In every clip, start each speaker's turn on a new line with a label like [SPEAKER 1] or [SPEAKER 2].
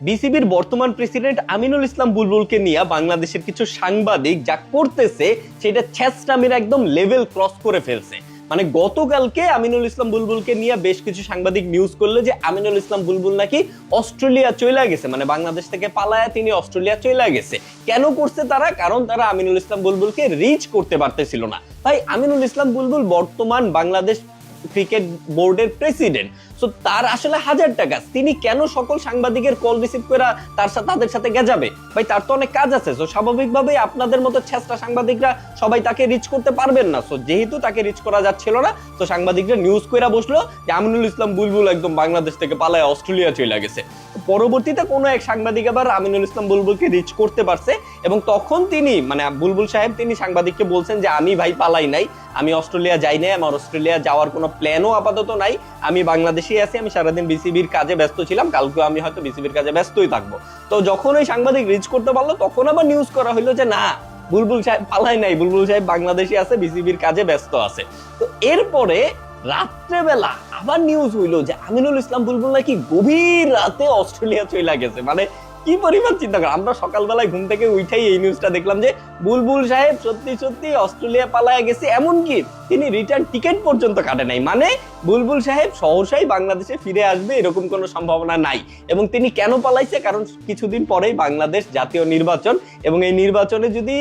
[SPEAKER 1] বিসিবির বর্তমান প্রেসিডেন্ট আমিনুল ইসলাম বুলবুলকে নিয়ে বাংলাদেশের কিছু সাংবাদিক যা করতেছে সেটা ছ্যাচরামির একদম লেভেল ক্রস করে ফেলছে। মানে গতকালকে আমিনুল ইসলাম বুলবুলকে নিয়ে বেশ কিছু সাংবাদিক নিউজ করলো যে আমিনুল ইসলাম বুলবুল নাকি অস্ট্রেলিয়া চলে গেছে, মানে বাংলাদেশ থেকে পালায়া তিনি অস্ট্রেলিয়া চলে গেছে। কেন করছে তারা? কারণ তারা আমিনুল ইসলাম বুলবুলকে রিচ করতে পারতেছিল না। ভাই, আমিনুল ইসলাম বুলবুল বর্তমান বাংলাদেশ ক্রিকেট বোর্ডের প্রেসিডেন্ট, সো তার আসলে হাজার টাকা, তিনি কেন সকল সাংবাদিকের কল রিসিভ করে তাদের সাথে গেজাবে? ভাই, তার তো অনেক কাজ আছে। সো স্বাভাবিকভাবে আপনাদের মতো ছেঁচড়া সাংবাদিকরা সবাই তাকে রিচ করতে পারবেন না। সো যেহেতু তাকে রিচ করা যাচ্ছিল না, তো সাংবাদিকরা নিউজ কইরা বসলো যে আমিনুল ইসলাম বুলবুল একদম বাংলাদেশ থেকে পালায় অস্ট্রেলিয়া চলে গেছে। পরবর্তীতে কোনো এক সাংবাদিক আবার আমিনুল ইসলাম বুলবুলকে রিচ করতে পারছে এবং তখন তিনি মানে বুলবুল সাহেব তিনি সাংবাদিককে বলছেন যে আমি ভাই পালাই নাই, আমি অস্ট্রেলিয়া যাই নাই, আমার অস্ট্রেলিয়া যাওয়ার কোনো প্ল্যানও আপাতত নাই, আমি বাংলাদেশেই আছি, আমি সারাদিন বিসিবির কাজে ব্যস্ত ছিলাম, কালকে আমি হয়তো বিসিবির কাজে ব্যস্তই থাকবো। তো যখন ওই সাংবাদিক রিচ করতে পারলো তখন আবার নিউজ করা হইলো যে না, বুলবুল সাহেব পালাই নাই, বুলবুল সাহেব বাংলাদেশে আছে, বিসিবির কাজে ব্যস্ত আছে। তো এরপরে রাত্রেবেলা আবার নিউজ হইলো যে আমিনুল ইসলাম বুলবুল নাকি গভীর রাতে অস্ট্রেলিয়া চলে গেছে। মানে কি পরিমাণ চিন্তা করেন, আমরা সকালবেলায় ঘুম থেকে উঠাই এই নিউজটা দেখলাম যে বুলবুল সাহেব সত্যি সত্যি অস্ট্রেলিয়া পালায় গেছে, এমনকি তিনি রিটার্ন টিকিট পর্যন্ত কাটে নাই। মানে বুলবুল সাহেব সহসাই বাংলাদেশে ফিরে আসবে এরকম কোনো সম্ভাবনা নাই। এবং তিনি কেন পালাইছে? কারণ কিছুদিন পরেই বাংলাদেশ জাতীয় নির্বাচন, এবং এই নির্বাচনে যদি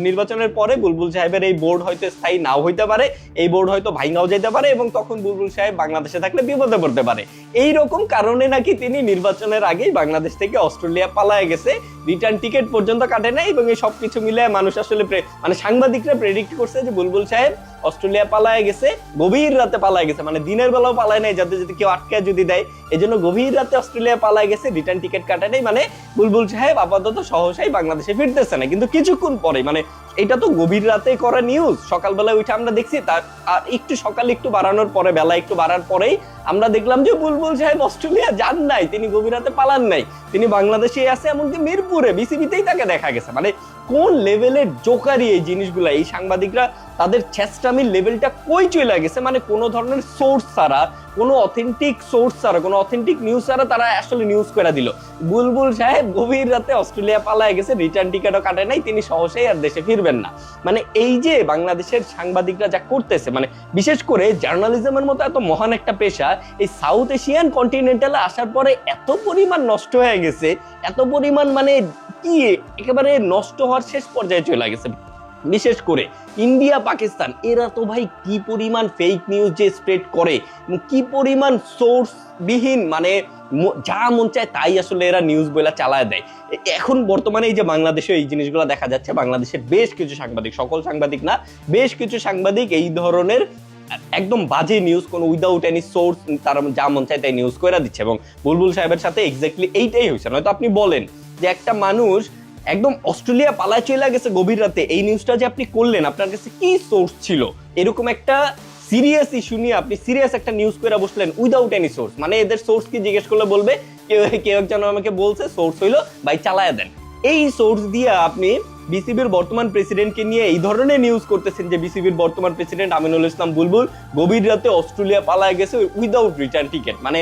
[SPEAKER 1] নির্বাচনের পরে বুলবুল সাহেবের এই বোর্ড হয়তো স্থায়ী নাও হইতে পারে, এই বোর্ড হয়তো ভাঙাও যেতে পারে, এবং তখন বুলবুল সাহেব বাংলাদেশে থাকলে বিপদে পড়তে পারে। এইরকম কারণে নাকি তিনি নির্বাচনের আগেই বাংলাদেশ থেকে অস্ট্রেলিয়া পালায় গেছে, রিটার্ন টিকিট পর্যন্ত কাটে নাই। এবং এই সবকিছু মিলে মানুষ আসলে মানে সাংবাদিকরা প্রেডিক্ট করছে যে বুলবুল সাহেব অস্ট্রেলিয়া পালায় গেছে, গভীর রাতে পালায় গেছে, মানে দিনের বেলাও পালায় নাই, যাতে যদি কেউ আটকায় যদি দেয়, এই জন্য গভীর রাতে অস্ট্রেলিয়া পালায় গেছে, রিটার্ন টিকিট কাটে নাই। মানে বুলবুল সাহেব আপাতত সহসাই বাংলাদেশে ফিরতেছে না। কিন্তু কিছুক্ষণ পরে, মানে এটা তো গভীর রাতে করা নিউজ, সকালবেলায় উঠে আমরা দেখছি, তার আর একটু সকালে একটু বাড়ানোর পরে, বেলা একটু বাড়ার পরেই আমরা দেখলাম যে বুলবুল সাহেব অস্ট্রেলিয়া যান নাই, তিনি গভীর রাতে পালান নাই, তিনি বাংলাদেশে আছে, এমনকি মিরপুরে বিসিবিতেই তাকে দেখা গেছে। মানে কোন লেভেলের জোকারি এই জিনিসগুলা! এই সাংবাদিকরা তাদের ছেচরামির লেভেলটা কই চলে গেছে! মানে কোনো ধরনের সোর্স ছাড়া, কোনো অথেন্টিক সোর্স ছাড়া, কোনো অথেন্টিক নিউজ ছাড়া তারা আসলে নিউজ করে দিল বুলবুল সাহেব গভীর রাতে অস্ট্রেলিয়া পালায় গেছে, রিটার্ন টিকিটও কাটে নাই, তিনি সহসাই আর দেশে ফিরবেন না। মানে এই যে বাংলাদেশের সাংবাদিকরা যা করতেছে, মানে বিশেষ করে জার্নালিজমের মতো এত মহান একটা পেশা এই সাউথ এশিয়ান কন্টিনেন্টালে আসার পরে এত পরিমাণ নষ্ট হয়ে গেছে, এত পরিমাণ মানে কি একেবারে নষ্ট হওয়ার শেষ পর্যায়ে চলে গেছে। বিশেষ করে ইন্ডিয়া, পাকিস্তান, এরা তো ভাই কি পরিমাণ ফেক নিউজ যে স্প্রেড করে, কি পরিমাণ সোর্স বিহীন, মানে যা মন চায় তাই আসলে এরা নিউজ বইলা চালায় দেয়। এখন বর্তমানে এই যে বাংলাদেশে এই জিনিসগুলো দেখা যাচ্ছে, বাংলাদেশের বেশ কিছু সাংবাদিক, সকল সাংবাদিক না, বেশ কিছু সাংবাদিক এই ধরনের একদম বাজে নিউজ, কোনো উইদাউট এনি সোর্স, তারা যা মন চায় তাই নিউজ করে দিচ্ছে। এবং বুলবুল সাহেবের সাথে এক্স্যাক্টলি এইটাই হয়েছে। নয়তো আপনি বলেন যে একটা মানুষ একদম অস্ট্রেলিয়া পালায় চলে গেছে গভীর রাতে, এই নিউজটা যে আপনি করলেন, আপনার কাছে কি সোর্স ছিল? এরকম একটা সিরিয়াস ইস্যু নিয়ে আপনি সিরিয়াস একটা নিউজ করে বসলেন উইদাউট এনি সোর্স। মানে এদের সোর্স কি জিজ্ঞেস করলে বলবে, কেউ একজন আমাকে বলছে সোর্স হইলো ভাই চালায়া দেন। এই সোর্স দিয়ে আপনি বিসিবির বর্তমান প্রেসিডেন্টকে নিয়ে এই ধরনের নিউজ করতেছেন যে বিসিবির বর্তমান প্রেসিডেন্ট আমিনুল ইসলাম বুলবুল গভীর রাতে অস্ট্রেলিয়া পালায় গেছে উইদাউট রিটার্ন টিকিট। মানে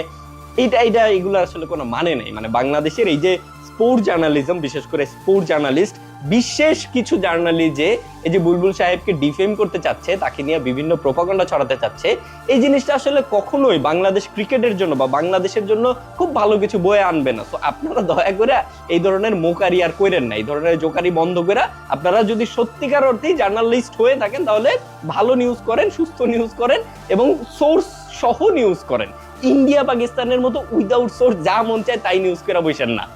[SPEAKER 1] এগুলো আসলে কোনো মানে নেই। মানে বাংলাদেশের এই যে স্পোর্ট জার্নালিজম, বিশেষ করে স্পোর্ট জার্নালিস্ট, বিশেষ কিছু জার্নালিস্টে এই যে বুলবুল সাহেবকে ডিফেম করতে চাচ্ছে, তাকে নিয়ে বিভিন্ন প্রোপাগান্ডা ছড়াতে চাচ্ছে, এই জিনিসটা আসলে কখনোই বাংলাদেশ ক্রিকেটের জন্য বা বাংলাদেশের জন্য খুব ভালো কিছু বয়ে আনবে না। তো আপনারা দয়া করে এই ধরনের মোকারি আর কইরেন না, এই ধরনের জোকারি বন্ধ করে আপনারা যদি সত্যিকার অর্থেই জার্নালিস্ট হয়ে থাকেন তাহলে ভালো নিউজ করেন, সুস্থ নিউজ করেন এবং সোর্স সহ নিউজ করেন। ইন্ডিয়া, পাকিস্তানের মতো উইদাউট সোর্স যা মন চায় তাই নিউজ করে বসেন না।